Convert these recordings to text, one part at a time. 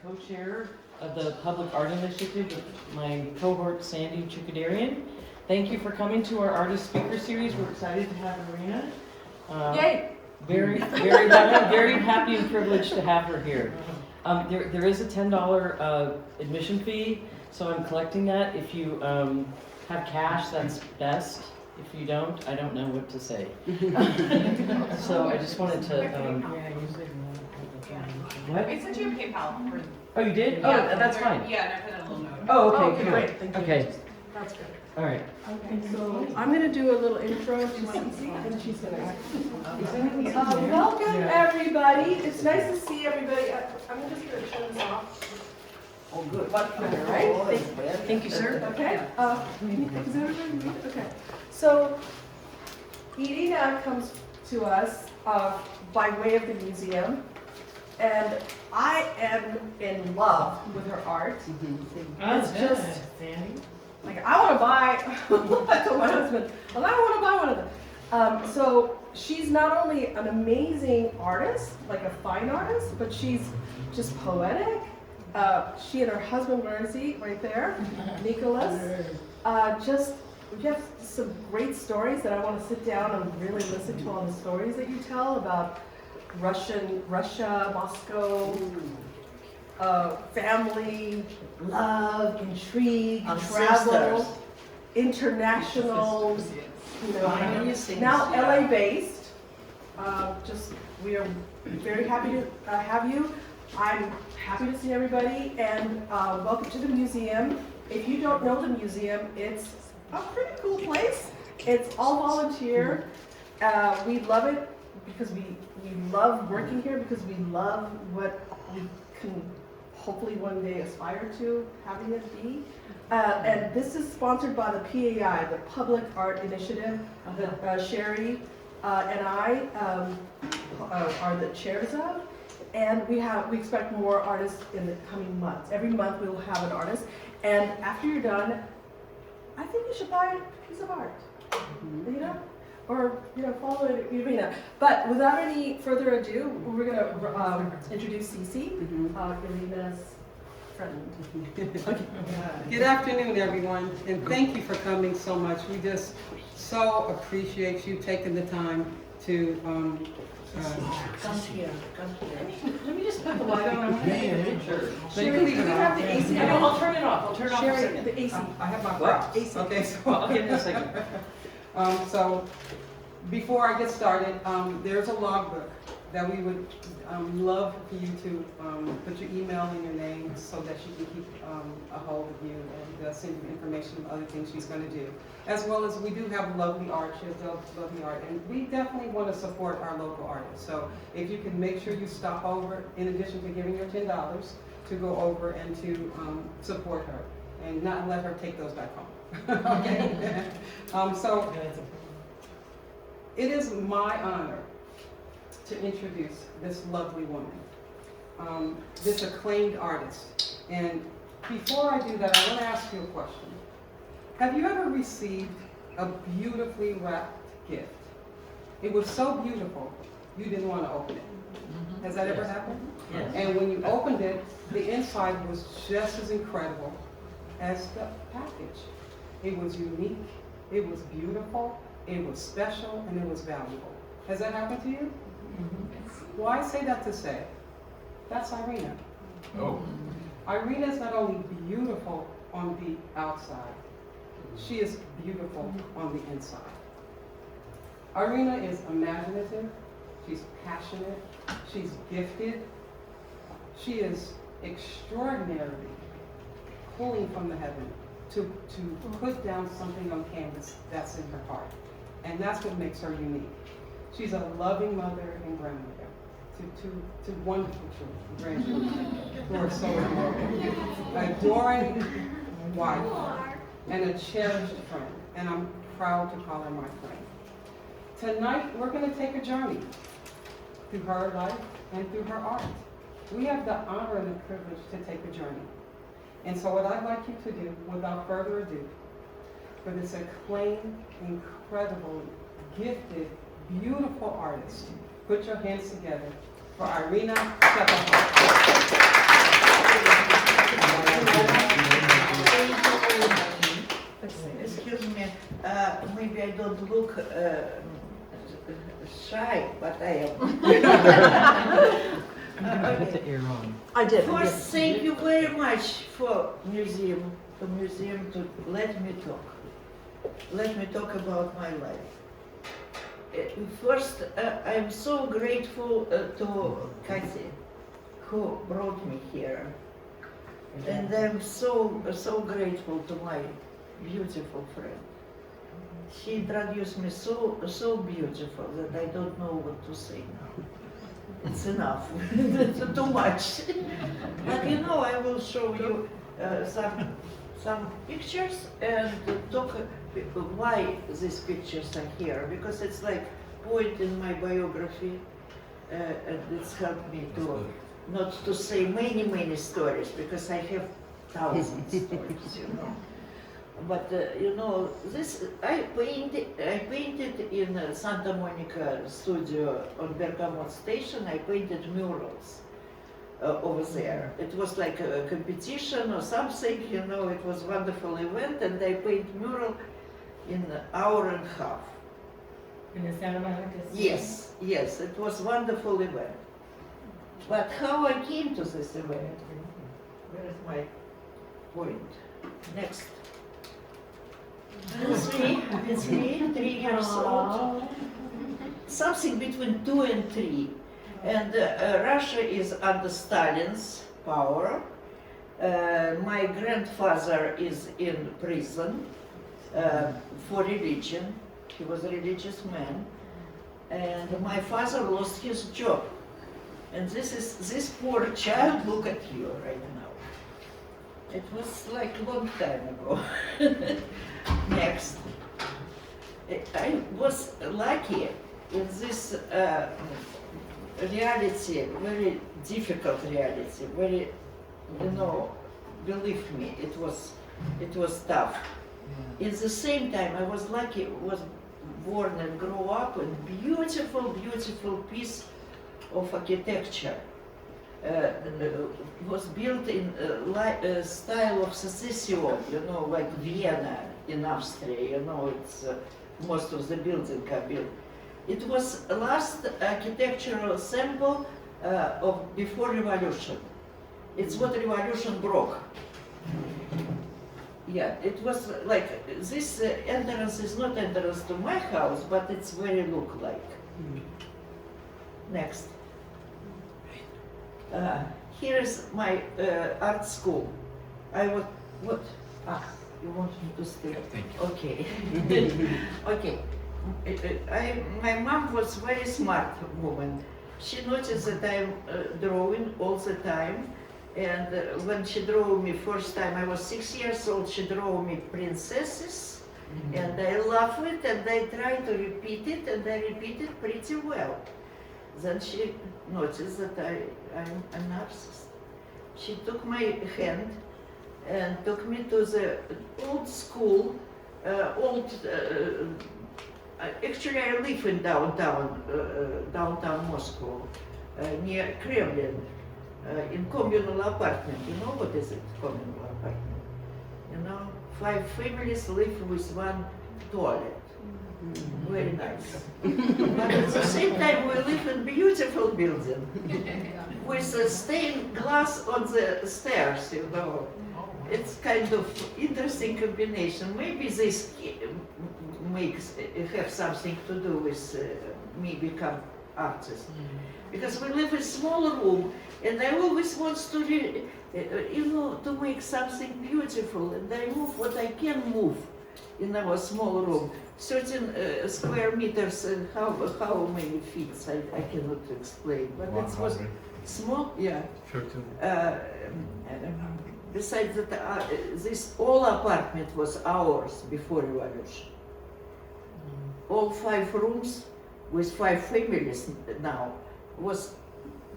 co-chair of the Public Art Initiative with my cohort Sandy Chukadarian. Thank you for coming to our artist speaker series. We're excited to have Irina. Yay! Very happy and privileged to have her here. There is a $10 admission fee, so I'm collecting that. If you have cash, that's best. If you don't, I don't know what to say. So I just wanted to. What? I sent you a PayPal. Oh, you did? Oh, Yeah, that's fine. Yeah, and I put in a little note. Oh, okay, Okay, good. great, thank you. Okay, That's good. all right. Okay, so I'm gonna do a little intro to Cece, and she's gonna. Welcome, everybody. It's nice to see everybody. I'm just gonna turn this off. Oh, good. All right. Thank you, sir. Okay. Is everybody read? Okay. So, Irina comes to us by way of the museum, and I am in love with her art. It's just like I want to buy. I told my husband, well, I want to buy one of them. So she's not only an amazing artist, like a fine artist, but she's just poetic. She and her husband, where is he? Right there, Nicholas. We have some great stories that I want to sit down and really listen to all the stories that you tell about Russia, Moscow, family, love, intrigue, travel, international, you know, now LA based. We are very happy to have you. I'm happy to see everybody, and welcome to the museum. If you don't know the museum, it's a pretty cool place. It's all volunteer. We love it because we love working here, because we love what we can hopefully one day aspire to having it be. And this is sponsored by the PAI, the Public Art Initiative, that Sherry and I are the chairs of. And we expect more artists in the coming months. Every month we will have an artist. And after you're done, I think you should buy a piece of art, you know? Or, you know, follow Irina. But without any further ado, we're gonna introduce Cece, Irina's friend. Okay. Good afternoon, everyone, and thank you for coming so much. We just so appreciate you taking the time to Come here. Let me just put the light on. I want to take a picture. So you can leave it have on. the AC. I know, I'll turn it off. I'll turn it off in a Sherry, second. the AC. I have my What? props. AC. Okay, I'll so, get in a second. so before I get started, there's a logbook that we would love for you to put your email and your name so that she can keep a hold of you and send you information of other things she's going to do. As well as we do have lovely art, she has lovely art, and we definitely want to support our local artists. So if you can make sure you stop over, in addition to giving her $10, to go over and to support her and not let her take those back home. Okay? So it is my honor to introduce this lovely woman, this acclaimed artist. And before I do that, I want to ask you a question. Have you ever received a beautifully wrapped gift? It was so beautiful, you didn't want to open it. Has that ever happened? Yes. And when you opened it, the inside was just as incredible as the package. It was unique, it was beautiful, it was special, and it was valuable. Has that happened to you? Well, I say that to say, that's Irina. Oh. Irina is not only beautiful on the outside, she is beautiful on the inside. Irina is imaginative, she's passionate, she's gifted, she is extraordinarily pulling from the heaven to put down something on canvas that's in her heart. And that's what makes her unique. She's a loving mother and grandmother to wonderful children, grandchildren, who are so adorable. Adoring wife and a cherished friend, and I'm proud to call her my friend. Tonight, we're going to take a journey through her life and through her art. We have the honor and the privilege to take a journey. And so what I'd like you to do, without further ado, for this acclaimed, incredible, gifted, beautiful artist, put your hands together for Irina Chelyapov. shy, but I am. Put the ear on. I did. First, thank you very much for museum to let me talk. Let me talk about my life. First, I'm so grateful to Kathy, who brought me here. And I'm so grateful to my beautiful friend. She introduced me so beautiful that I don't know what to say now. It's enough. It's too much. But you know, I will show you some pictures and talk why these pictures are here, because it's like point in my biography, and it's helped me to not to say many stories, because I have thousands of stories, you know. But you know, this I painted in Santa Monica studio on Bergamot Station. I painted murals over there. It was like a competition or something, you know. It was a wonderful event, and I painted mural in an hour and a half. In the Santa Monica? Yes, it was a wonderful event. But how I came to this event? Where is my point? Next. It's me, 3 years old. Something between 2 and 3. And Russia is under Stalin's power. My grandfather is in prison for religion. He was a religious man. And my father lost his job. And this poor child, look at you right now. It was like a long time ago. Next. I was lucky in this reality, very difficult reality, very, you know, believe me, it was tough. In the same time, I was lucky, was born and grew up in beautiful piece of architecture. Was built in style of secession, you know, like Vienna in Austria, you know, it's most of the buildings are built. It was last architectural sample of before revolution. It's what revolution broke. Yeah, it was like this entrance is not entrance to my house, but it's very look like. Next. Here is my art school. I was, what? You want me to stay? Thank you. Okay. Okay. My mom was very smart woman. She noticed that I'm drawing all the time. And when she drew me first time, I was 6 years old, she drew me princesses. And I love it, and I try to repeat it, and I repeat it pretty well. Then she noticed that I'm a narcissist. She took my hand and took me to the old school, actually I live in downtown Moscow, near Kremlin, in communal apartment. You know what is it, communal apartment? You know, 5 families live with 1 toilet. Very nice. But at the same time, we live in beautiful building with a stained glass on the stairs, you know. It's kind of interesting combination. Maybe this have something to do with me become artist. Because we live in a small room, and I always want to, you know, to make something beautiful, and I move what I can move in our small room. 13 square meters, how many feet, I cannot explain, but it was small, yeah. 13. Besides that, this whole apartment was ours before revolution. All 5 rooms with 5 families now was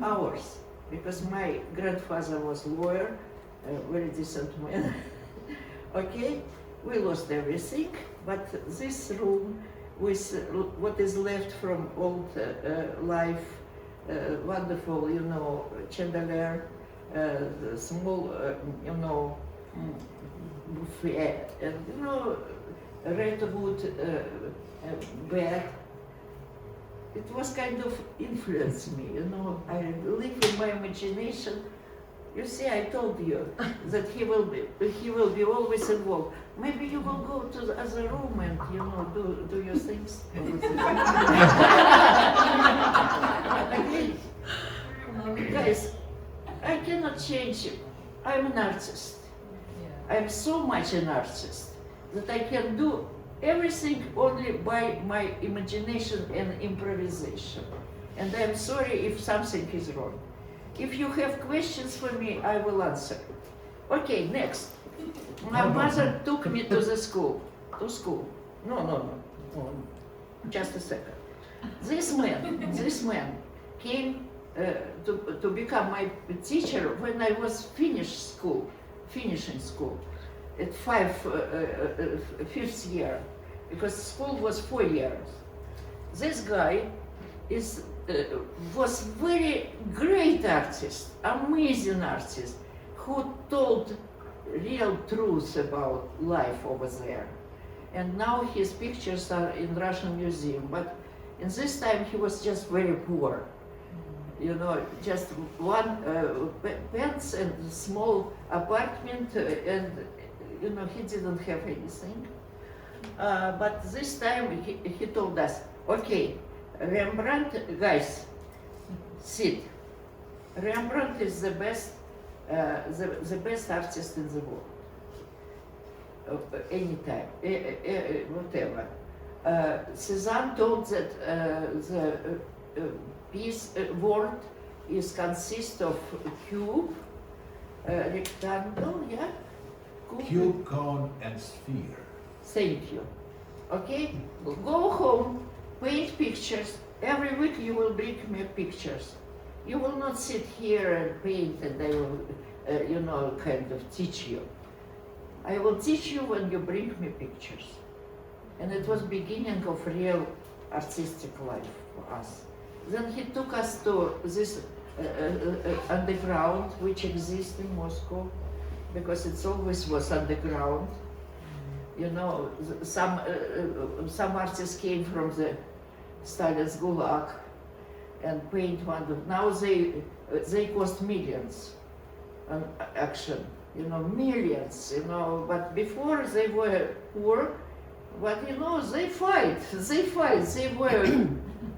ours, because my grandfather was a lawyer, a very decent man. Okay, we lost everything, but this room with what is left from old life, wonderful, you know, chandelier, small, you know, buffet, and you know, redwood bed. It was kind of influenced me, you know. I live in my imagination. You see, I told you that he will be always involved. Maybe you will go to the other room and, you know, do your things. Okay. Guys, I cannot change you. I'm an artist. I'm so much an artist that I can do everything only by my imagination and improvisation. And I'm sorry if something is wrong. If you have questions for me, I will answer. Okay, next. My mother took me to the school. No. Just a second. This man came to become my teacher when I was finishing school at fifth year, because school was 4 years. This guy was very great artist, amazing artist, who told real truth about life over there. And now his pictures are in Russian museum, but in this time he was just very poor. You know, just one pants and small apartment, and you know, he didn't have anything. But this time he told us, okay, Rembrandt, guys, sit. Rembrandt is the best artist in the world. Anytime, whatever. Cézanne told that the piece word consists of cube, rectangle, yeah? Cube, cone, and sphere. Thank you. Okay? Go home, paint pictures. Every week you will bring me pictures. You will not sit here and paint and I will, you know, kind of teach you. I will teach you when you bring me pictures. And it was beginning of real artistic life for us. Then he took us to this underground, which exists in Moscow, because it always was underground. You know, some artists came from the Stalin's Gulag and paint one. Now they cost millions on action, you know, millions, you know. But before they were poor, but you know, they fight. They were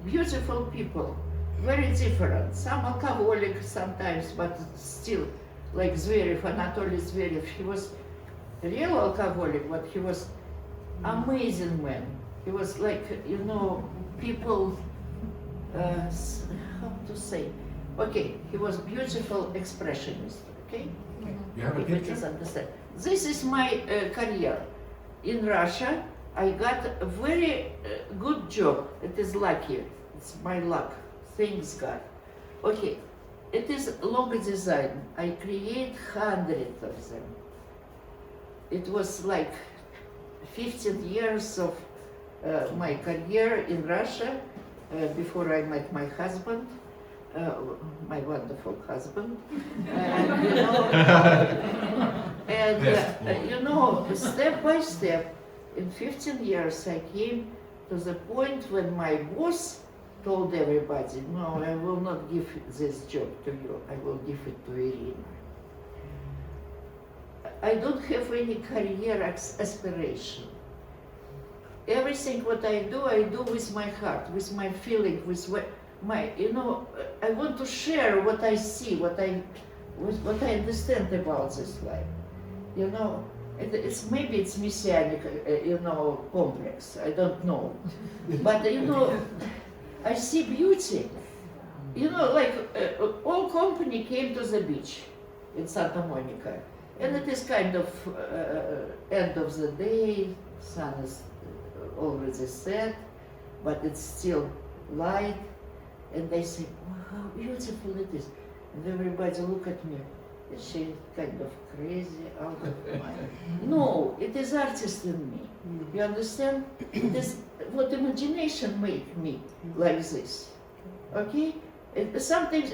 beautiful people, very different. Some alcoholic sometimes, but still, like Zverev, Anatoly Zverev. He was a real alcoholic, but he was amazing man. He was like, you know, people, how to say? Okay, he was beautiful expressionist, okay? You have a People picture? just understand. This is my career. In Russia, I got a very good job. It is lucky. It's my luck. Thanks God. Okay, it is logo design. I create hundreds of them. It was like 15 years of my career in Russia before I met my husband, my wonderful husband. And, you know, you know, step by step, in 15 years I came to the point when my boss told everybody, no, I will not give this job to you, I will give it to Irina. I don't have any career aspiration. Everything what I do with my heart, with my feeling, with my, you know, I want to share what I see, what I understand about this life. You know, maybe it's messianic, you know, complex. I don't know, but you know, I see beauty. You know, like all company came to the beach in Santa Monica, and it is kind of end of the day. Sun is already set, but it's still light, and they say, "Oh, how beautiful it is!" And everybody look at me. Is she kind of crazy, out of mind? No, it is artist in me. You understand? It is what imagination make me like this. Okay? Sometimes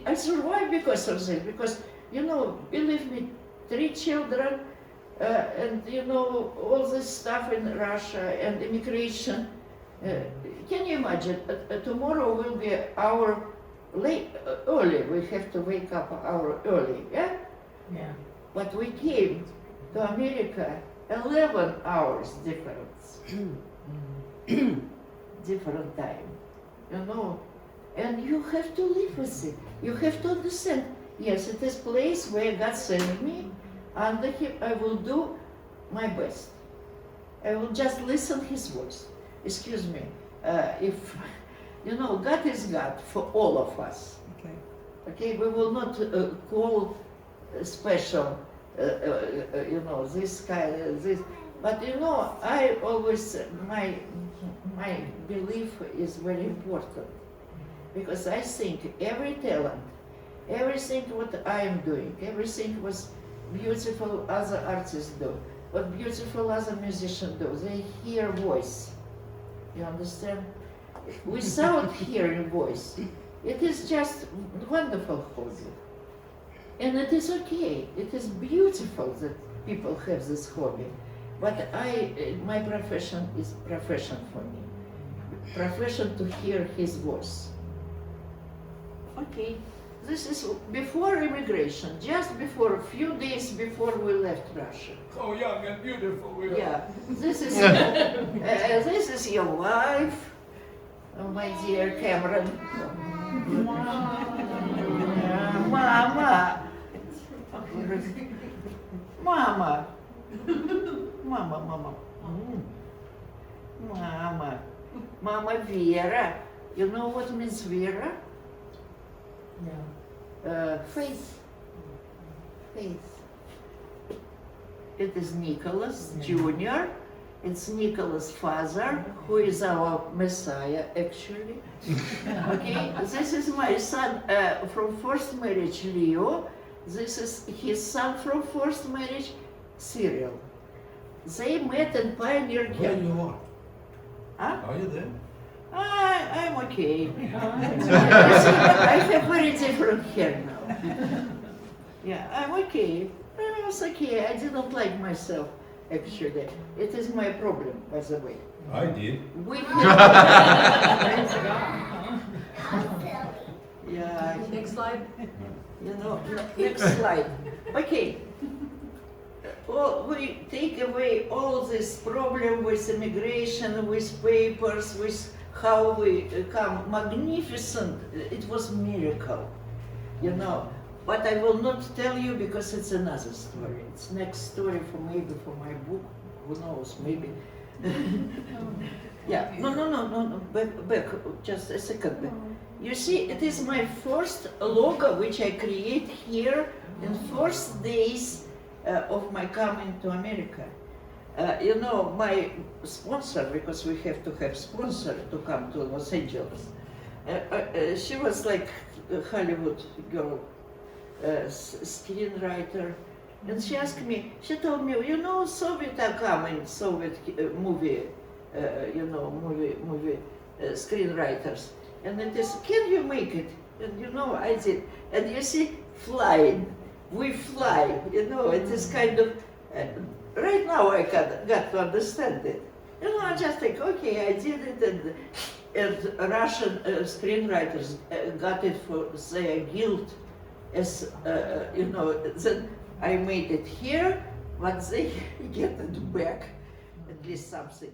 I survive because of this. Because, you know, believe me, 3 children, and you know, all this stuff in Russia and immigration. Can you imagine? Tomorrow will be hour early. We have to wake up an hour early, yeah? Yeah. But we came to America 11 hours difference. Different time, you know. And you have to live with it. You have to understand, yes, it is place where God sent me. Under Him, I will do my best. I will just listen His voice. Excuse me, if, you know, God is God for all of us. Okay. Okay, we will not call special, you know, this kind, this. But you know, I always, my belief is very important. Because I think every talent, everything what I am doing, everything was beautiful other artists do, what beautiful other musicians do, they hear voice. You understand? Without hearing voice, it is just wonderful hobby. And it is okay, it is beautiful that people have this hobby. But my profession is profession for me. Profession to hear his voice. Okay, this is before immigration, just before, a few days before we left Russia. So young and beautiful we are. Yeah, this is your wife, my dear Cameron. Mama. Mama. Mama. Mama. Mama Vera. You know what means Vera? Yeah. Faith. Faith. It is Nicholas Jr. It's Nicholas' father, who is our Messiah, actually. Okay, this is my son from first marriage, Leo. This is his son from first marriage, Cyril. They met in Pioneer Where Camp. you are? Huh? Are you there? I'm okay. I have very different hair now. Yeah, I'm okay. I was okay. I didn't like myself, actually. It is my problem, by the way. I did. We yeah, Next slide. you know, next slide. Okay. Well, we take away all this problem with immigration, with papers, with how we come magnificent. It was miracle, you know. But I will not tell you because it's another story. It's next story for maybe for my book. Who knows? Maybe. Yeah. No. Back. Just a second. Back. You see, it is my first logo which I create here in first days of my coming to America. You know, my sponsor, because we have to have sponsor to come to Los Angeles. She was like a Hollywood girl, screenwriter, and she asked me. She told me, you know, Soviet are coming, Soviet movie, movie screenwriters, and it is, can you make it? And you know, I did. And you see, flying. We fly, you know, it is kind of, right now I got to understand it. You know, I just think, okay, I did it, and Russian screenwriters got it for their guilt, as, you know, then I made it here, but they get it back, at least something.